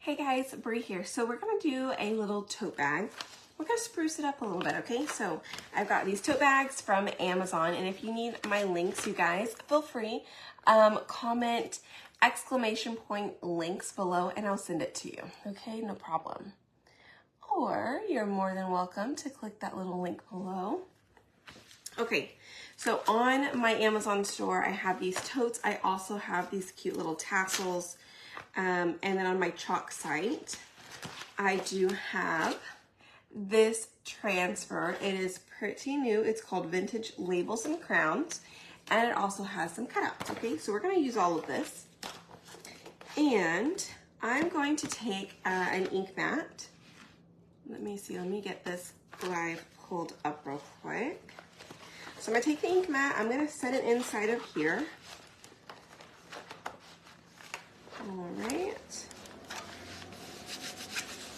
Hey guys, Bree here. So we're gonna do a little tote bag. We're gonna spruce it up a little bit, okay? So I've got these tote bags from Amazon, and if you need my links, you guys, feel free, comment !links below and I'll send it to you, okay? No problem. Or you're more than welcome to click that little link below. Okay, so on my Amazon store, I have these totes. I also have these cute little tassels. And then on my chalk site, I do have this transfer. It is pretty new. It's called Vintage Labels and Crowns. And it also has some cutouts, okay? So we're gonna use all of this. And I'm going to take an ink mat. Let me see, let me get this guy pulled up real quick. So I'm gonna take the ink mat, I'm gonna set it inside of here. All right,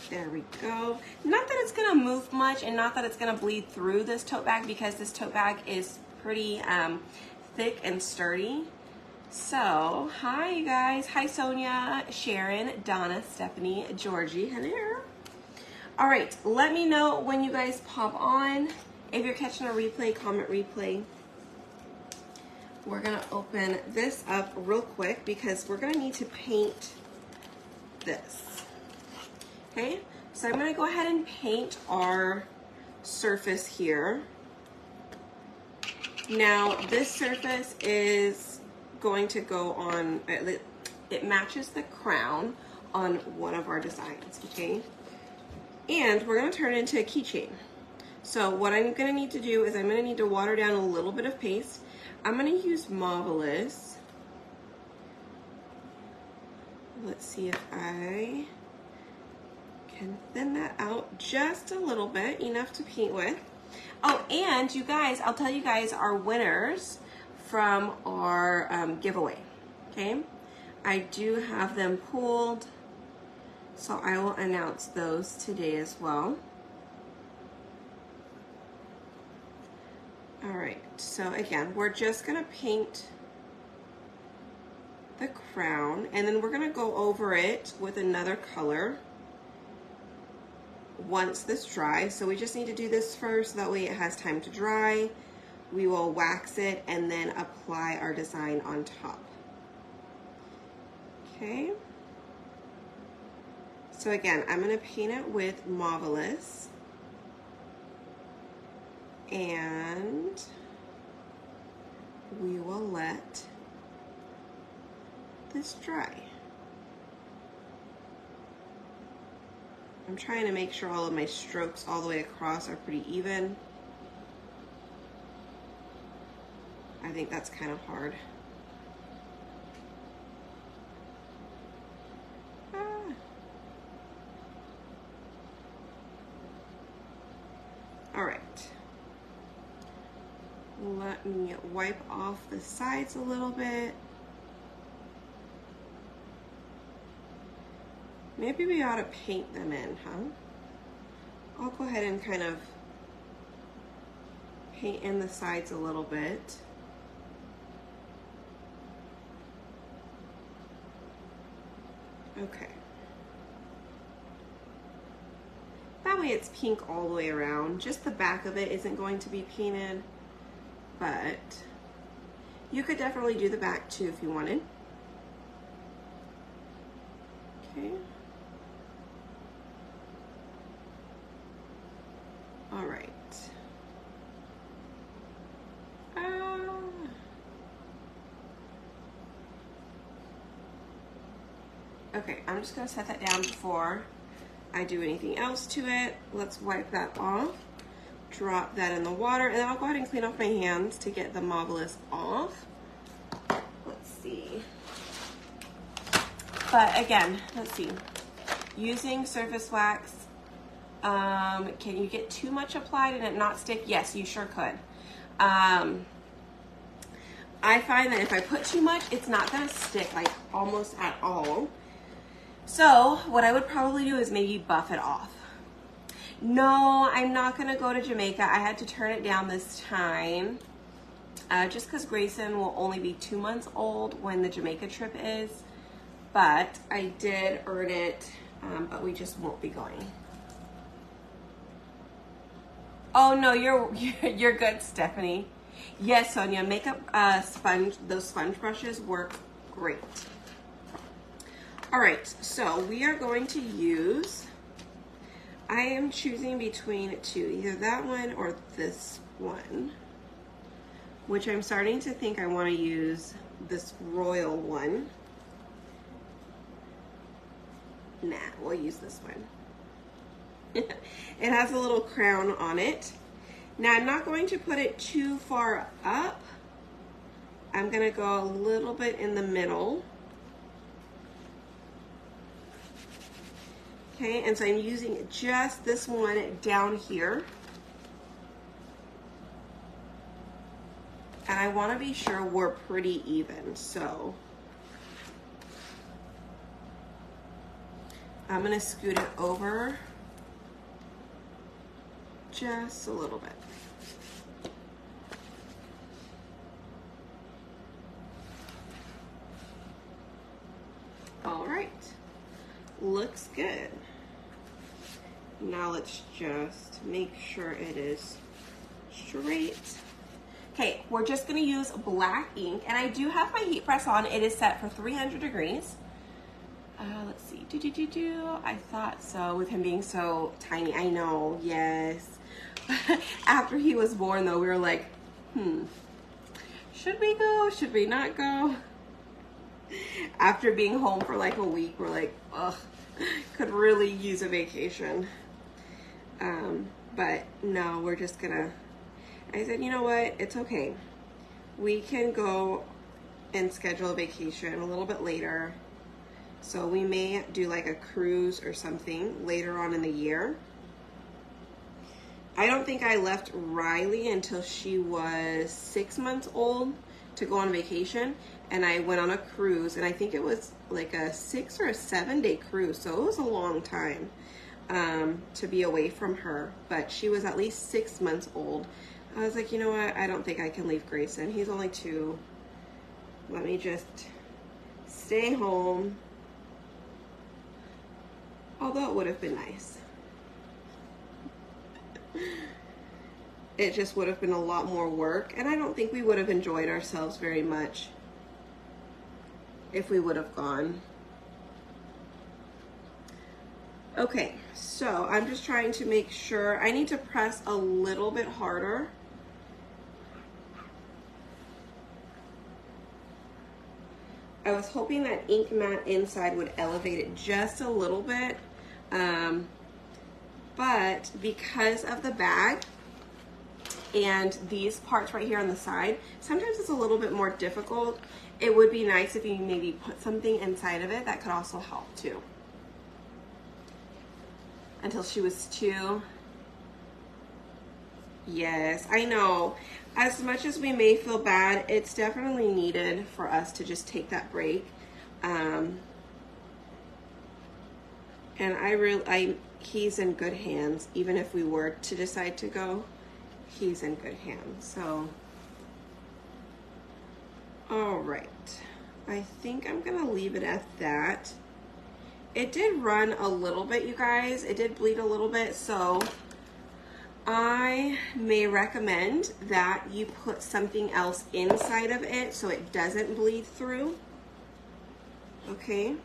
there we go. Not that it's gonna move much and not that it's gonna bleed through this tote bag because this tote bag is pretty thick and sturdy. So, hi you guys. Hi Sonia, Sharon, Donna, Stephanie, Georgie, hello. All right, let me know when you guys pop on. If you're catching a replay, comment replay. We're gonna open this up real quick because we're gonna need to paint this. Okay, so I'm gonna go ahead and paint our surface here. Now this surface is going to go on, it matches the crown on one of our designs, okay? And we're gonna turn it into a keychain. So what I'm gonna need to do is I'm gonna need to water down a little bit of paste. I'm gonna use Marvelous. Let's see if I can thin that out just a little bit, enough to paint with. Oh, and you guys, I'll tell you guys our winners from our giveaway, okay? I do have them pooled, so I will announce those today as well. All right, so again, we're just gonna paint the crown and then we're gonna go over it with another color once this dries. So we just need to do this first, that way it has time to dry. We will wax it and then apply our design on top. Okay. So again, I'm gonna paint it with Marvelous. And we will let this dry. I'm trying to make sure all of my strokes all the way across are pretty even. I think that's kind of hard. All right. Let me wipe off the sides a little bit. Maybe we ought to paint them in, huh? I'll go ahead and kind of paint in the sides a little bit. Okay. That way it's pink all the way around. Just the back of it isn't going to be painted. But you could definitely do the back too if you wanted. Okay. All right. Okay, I'm just gonna set that down before I do anything else to it. Let's wipe that off. Drop that in the water, and then I'll go ahead and clean off my hands to get the Marvelous off. Let's see. But again, let's see. Using surface wax, can you get too much applied and it not stick? Yes, you sure could. I find that if I put too much, it's not gonna stick like almost at all. So what I would probably do is maybe buff it off. No, I'm not gonna go to Jamaica. I had to turn it down this time just because Grayson will only be 2 months old when the Jamaica trip is. But I did earn it but we just won't be going. Oh no, you're good, Stephanie. Yes, Sonia, makeup sponge, those sponge brushes work great. All right, so we are going to use, I am choosing between two, either that one or this one, which I'm starting to think I want to use this royal one. Nah, we'll use this one. It has a little crown on it. Now I'm not going to put it too far up. I'm going to go a little bit in the middle. Okay, and so I'm using just this one down here. And I want to be sure we're pretty even, so I'm going to scoot it over just a little bit. All right, looks good. Now let's just make sure it is straight. Okay, we're just gonna use black ink, and I do have my heat press on. It is set for 300 degrees. Let's see, I thought so with him being so tiny. I know, yes. After he was born though, we were like, should we go, should we not go? After being home for like a week, we're like, ugh, could really use a vacation. But no, we're just gonna, I said, you know what, it's okay. We can go and schedule a vacation a little bit later. So we may do like a cruise or something later on in the year. I don't think I left Riley until she was 6 months old to go on vacation, and I went on a cruise, and I think it was like a 6 or a 7 day cruise, so it was a long time to be away from her, but she was at least 6 months old. I was like, you know what, I don't think I can leave Grayson. He's only 2. Let me just stay home. Although it would have been nice. It just would have been a lot more work, and I don't think we would have enjoyed ourselves very much if we would have gone. Okay, so I'm just trying to make sure. I need to press a little bit harder. I was hoping that ink mat inside would elevate it just a little bit, but because of the bag and these parts right here on the side, sometimes it's a little bit more difficult. It would be nice if you maybe put something inside of it that could also help too. Until she was 2. Yes, I know. As much as we may feel bad, it's definitely needed for us to just take that break. And he's in good hands. Even if we were to decide to go, he's in good hands. So, all right. I think I'm gonna leave it at that. It did run a little bit, you guys. It did bleed a little bit, so I may recommend that you put something else inside of it so it doesn't bleed through. Okay?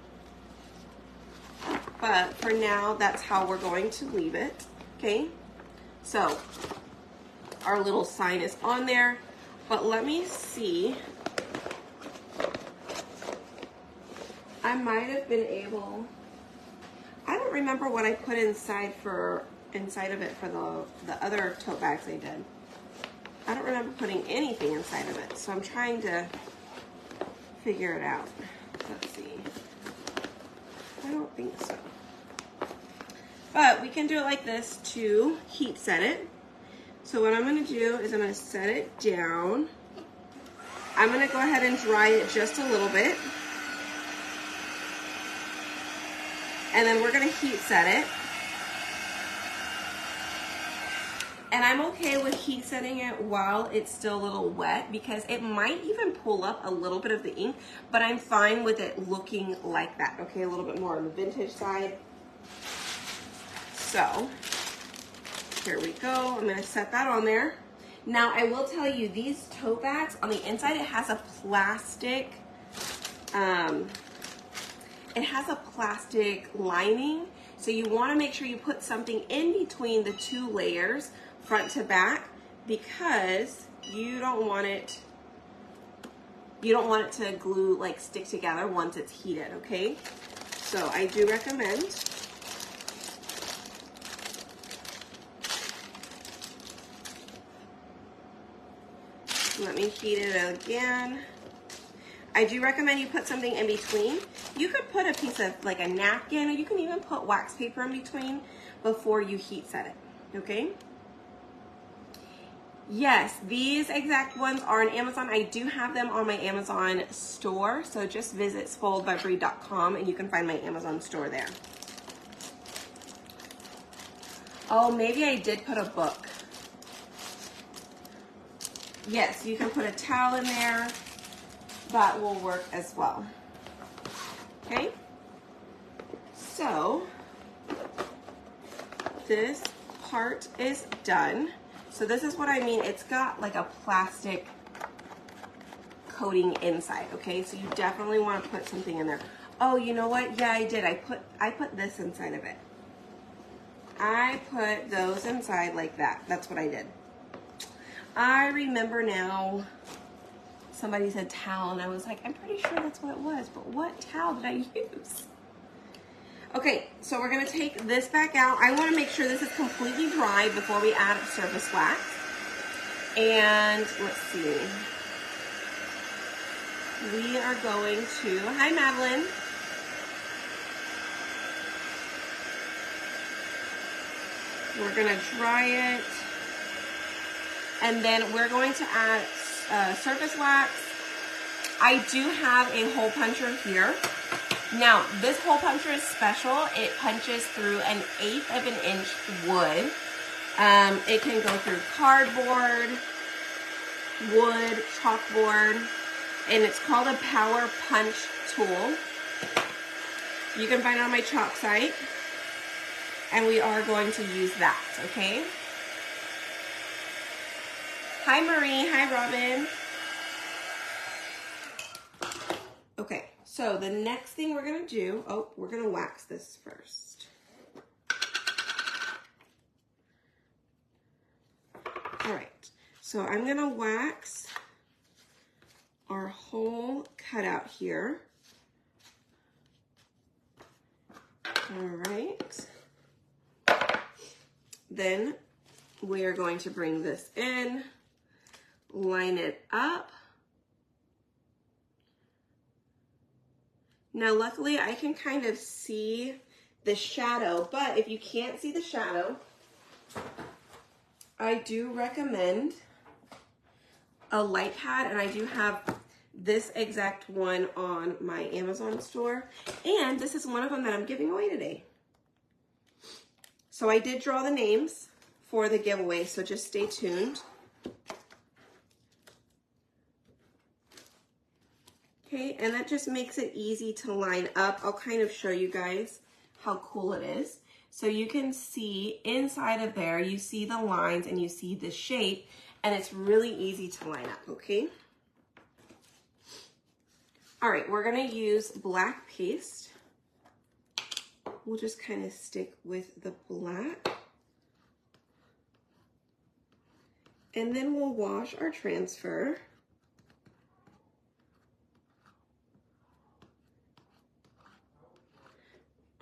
But for now, that's how we're going to leave it. Okay? So, our little sign is on there, but let me see. I might have been able, I don't remember what I put inside of it for the other tote bags I did. I don't remember putting anything inside of it, so I'm trying to figure it out. Let's see. I don't think so. But we can do it like this to heat set it. So what I'm going to do is I'm going to set it down. I'm going to go ahead and dry it just a little bit. And then we're going to heat set it. And I'm okay with heat setting it while it's still a little wet because it might even pull up a little bit of the ink, but I'm fine with it looking like that. Okay, a little bit more on the vintage side. So here we go. I'm gonna set that on there. Now I will tell you, these tote bags, on the inside it has a plastic, lining. So you wanna make sure you put something in between the two layers, front to back, because you don't want it to glue, like stick together once it's heated, okay? So I do recommend. Let me heat it again. I do recommend you put something in between. You could put a piece of like a napkin, or you can even put wax paper in between before you heat set it, okay? Yes, these exact ones are on Amazon. I do have them on my Amazon store, so just visit spoiledbybrie.com and you can find my Amazon store there. Oh, maybe I did put a book. Yes, you can put a towel in there. That will work as well. Okay? So, this part is done. So this is what I mean. It's got like a plastic coating inside, okay? So you definitely want to put something in there. Oh, you know what? Yeah, I did. I put this inside of it. I put those inside like that. That's what I did. I remember now, somebody said towel, and I was like, I'm pretty sure that's what it was, but what towel did I use? Okay, so we're gonna take this back out. I wanna make sure this is completely dry before we add surface wax. And let's see. We are going to, hi Madeline. We're gonna dry it. And then we're going to add surface wax. I do have a hole puncher here. Now, this hole puncher is special. It punches through 1/8 of an inch wood. It can go through cardboard, wood, chalkboard, and it's called a power punch tool. You can find it on my chalk site, and we are going to use that, okay? Hi Marie, hi Robin. Okay, so the next thing we're gonna do, oh, we're gonna wax this first. All right, so I'm gonna wax our whole cutout here. All right. Then we are going to bring this in, line it up. Now, luckily, I can kind of see the shadow, but if you can't see the shadow, I do recommend a light pad, and I do have this exact one on my Amazon store, and this is one of them that I'm giving away today. So I did draw the names for the giveaway, so just stay tuned. Okay, and that just makes it easy to line up. I'll kind of show you guys how cool it is. So you can see inside of there, you see the lines and you see the shape, and it's really easy to line up, okay? All right, we're gonna use black paste. We'll just kind of stick with the black. And then we'll wash our transfer.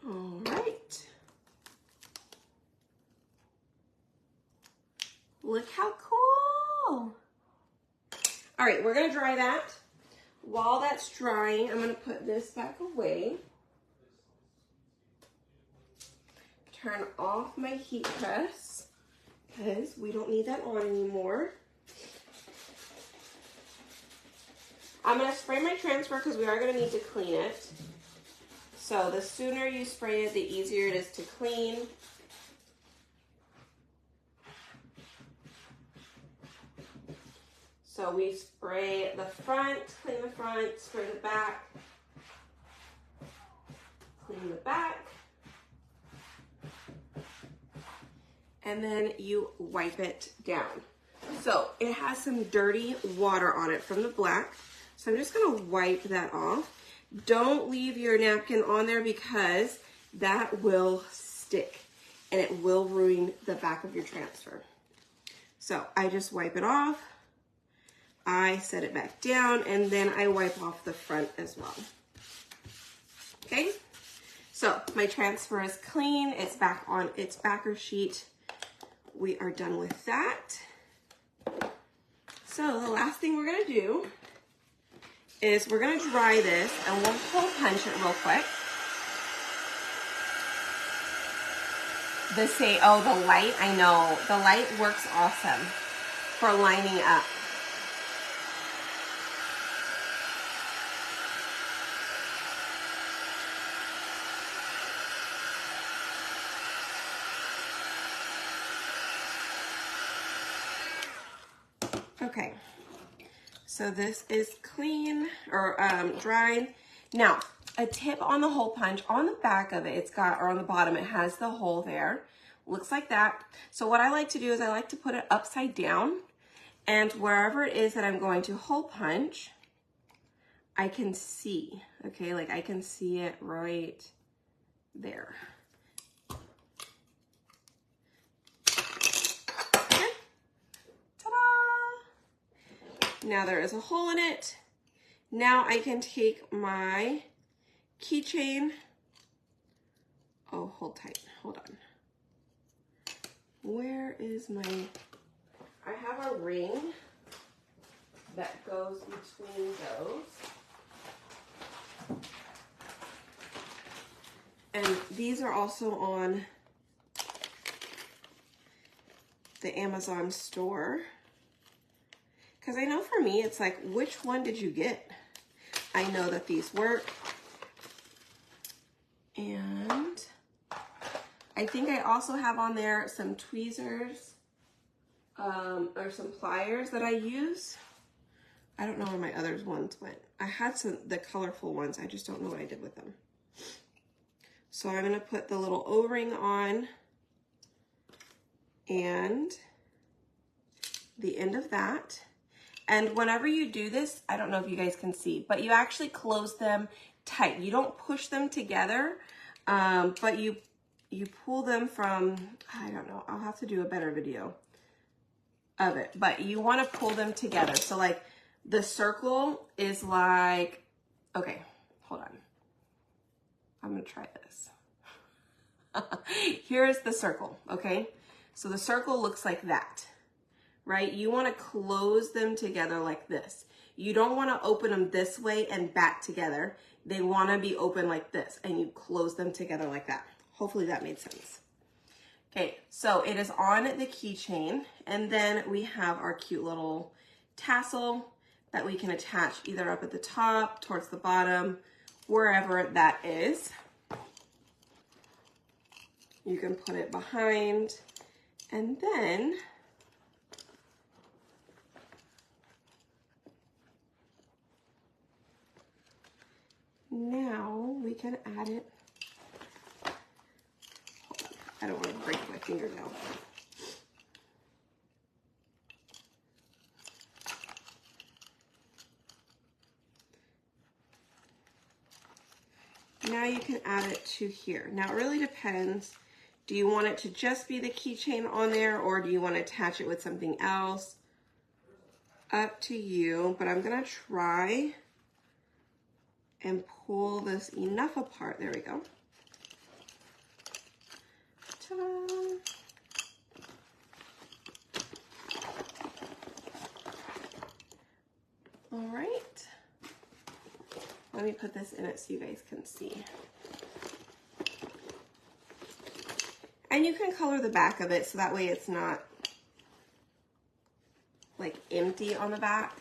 All right. Look how cool. All right, we're gonna dry that. While that's drying, I'm gonna put this back away. Turn off my heat press because we don't need that on anymore. I'm gonna spray my transfer because we are gonna need to clean it. So the sooner you spray it, the easier it is to clean. So we spray the front, clean the front, spray the back, clean the back. and then you wipe it down. So it has some dirty water on it from the black. So I'm just gonna wipe that off. Don't leave your napkin on there because that will stick and it will ruin the back of your transfer. So I just wipe it off. I set it back down and then I wipe off the front as well. Okay, so my transfer is clean. It's back on its backer sheet. We are done with that. So the last thing we're gonna do is we're gonna dry this and we'll hole punch it real quick. Oh, the light, I know. The light works awesome for lining up. Okay, so this is clean or dried. Now, a tip on the hole punch, on the back of it, or on the bottom, it has the hole there. Looks like that. So what I like to do is I like to put it upside down, and wherever it is that I'm going to hole punch, I can see, okay? Like I can see it right there. Now there is a hole in it. Now I can take my keychain. Oh, hold tight, hold on. Where is I have a ring that goes between those. And these are also on the Amazon store. Because I know for me, it's like, which one did you get? I know that these work. And I think I also have on there some tweezers or some pliers that I use. I don't know where my other ones went. I had the colorful ones. I just don't know what I did with them. So I'm gonna put the little O-ring on and the end of that. And whenever you do this, I don't know if you guys can see, but you actually close them tight. You don't push them together, but you pull them from, I don't know, I'll have to do a better video of it, but you want to pull them together. So like the circle is like, okay, hold on. I'm going to try this. Here's the circle, okay? So the circle looks like that. Right? You want to close them together like this. You don't want to open them this way and back together. They want to be open like this, and you close them together like that. Hopefully that made sense. Okay, so it is on the keychain, and then we have our cute little tassel that we can attach either up at the top, towards the bottom, wherever that is. You can put it behind, and then now we can add it. Hold on. I don't want to break my fingernail. Now you can add it to here. Now it really depends. Do you want it to just be the keychain on there, or do you want to attach it with something else? Up to you, but I'm gonna try and pull this enough apart. There we go. Ta-da. All right. Let me put this in it so you guys can see. And you can color the back of it so that way it's not like empty on the back.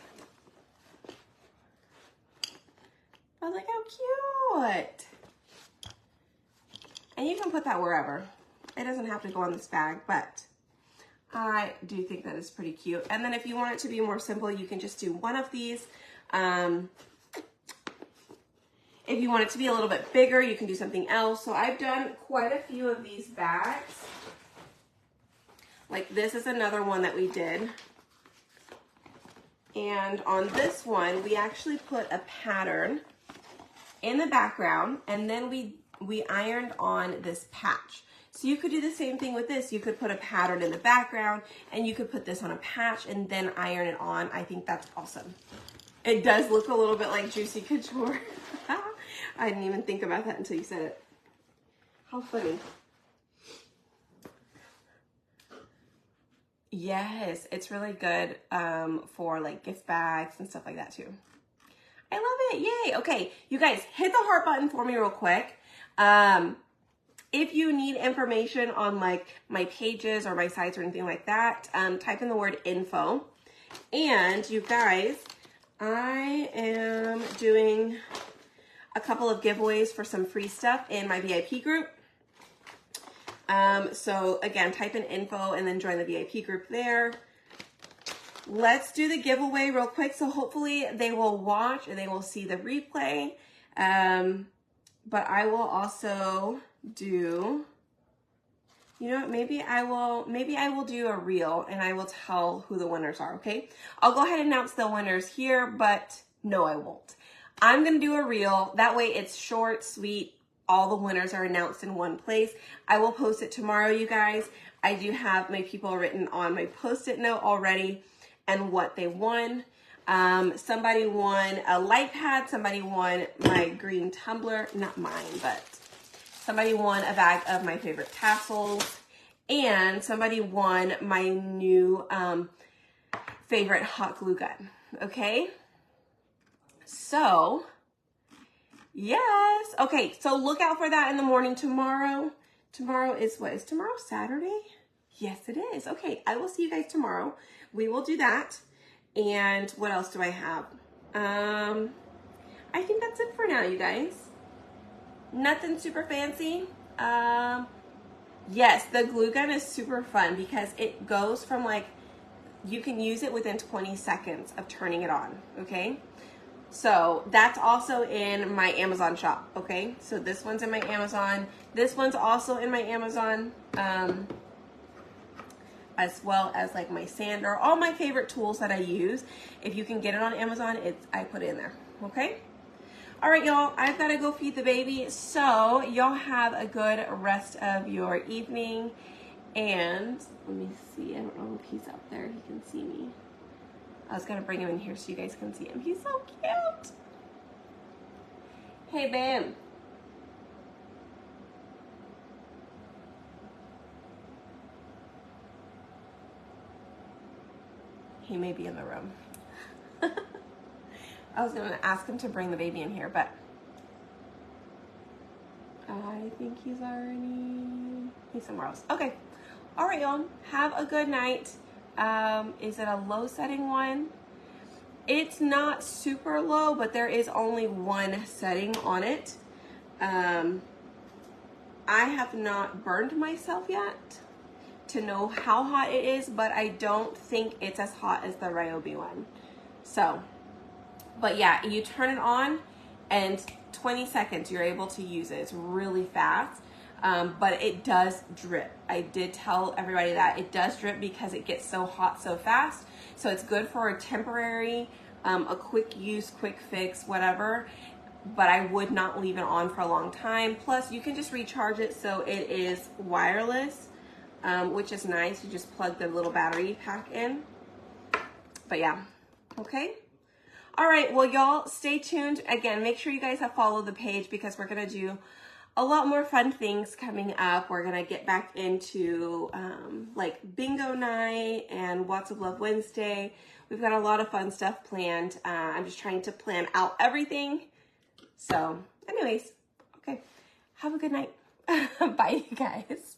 But look how cute. And you can put that wherever. It doesn't have to go on this bag, but I do think that is pretty cute. And then if you want it to be more simple, you can just do one of these. If you want it to be a little bit bigger, you can do something else. So I've done quite a few of these bags. Like this is another one that we did. And on this one, we actually put a pattern in the background, and then we ironed on this patch. So you could do the same thing with this. You could put a pattern in the background, and you could put this on a patch and then iron it on. I think that's awesome. It does look a little bit like Juicy Couture. I didn't even think about that until you said it. How funny. Yes, it's really good for like gift bags and stuff like that too. I love it. Yay. Okay, you guys, hit the heart button for me real quick. If you need information on like my pages or my sites or anything like that, type in the word info. And you guys, I am doing a couple of giveaways for some free stuff in my VIP group. So again, type in info and then join the VIP group there. Let's do the giveaway real quick. So hopefully they will watch and they will see the replay. But I will also do, you know what, maybe I will do a reel and I will tell who the winners are, okay? I'll go ahead and announce the winners here, but no, I won't. I'm gonna do a reel. That way it's short, sweet. All the winners are announced in one place. I will post it tomorrow, you guys. I do have my people written on my Post-it note already and what they won. Somebody won a light pad. Somebody won my green tumbler. Not mine, but somebody won a bag of my favorite tassels. And somebody won my new favorite hot glue gun. Okay? So, yes. Okay, so look out for that in the morning tomorrow. Tomorrow is what? Is tomorrow Saturday? Yes, it is. Okay, I will see you guys tomorrow. We will do that. And what else do I have? I think that's it for now, you guys. Nothing super fancy. Yes, the glue gun is super fun because it goes from like, you can use it within 20 seconds of turning it on, okay? So that's also in my Amazon shop, okay? So this one's in my Amazon. This one's also in my Amazon, as well as like my sander, all my favorite tools that I use. If you can get it on Amazon, I put it in there, okay? All right, y'all, I've got to go feed the baby. So y'all have a good rest of your evening. And let me see, I don't know if he's up there. He can see me. I was going to bring him in here so you guys can see him. He's so cute. Hey, babe. He may be in the room. I was going to ask him to bring the baby in here, but I think he's somewhere else. Okay. All right, y'all. Have a good night. Is it a low setting one? It's not super low, but there is only one setting on it. I have not burned myself yet to know how hot it is, but I don't think it's as hot as the Ryobi one. So, but yeah, you turn it on and 20 seconds you're able to use it. It's really fast. But it does drip. I did tell everybody that it does drip because it gets so hot so fast. So it's good for a temporary, a quick use, quick fix, whatever. But I would not leave it on for a long time. Plus, you can just recharge it so it is wireless, which is nice. You just plug the little battery pack in. But yeah, okay. All right, well, y'all stay tuned. Again, make sure you guys have followed the page because we're gonna do a lot more fun things coming up. We're gonna get back into like bingo night and Watts of Love Wednesday. We've got a lot of fun stuff planned. I'm just trying to plan out everything. So anyways, okay, have a good night. Bye, you guys.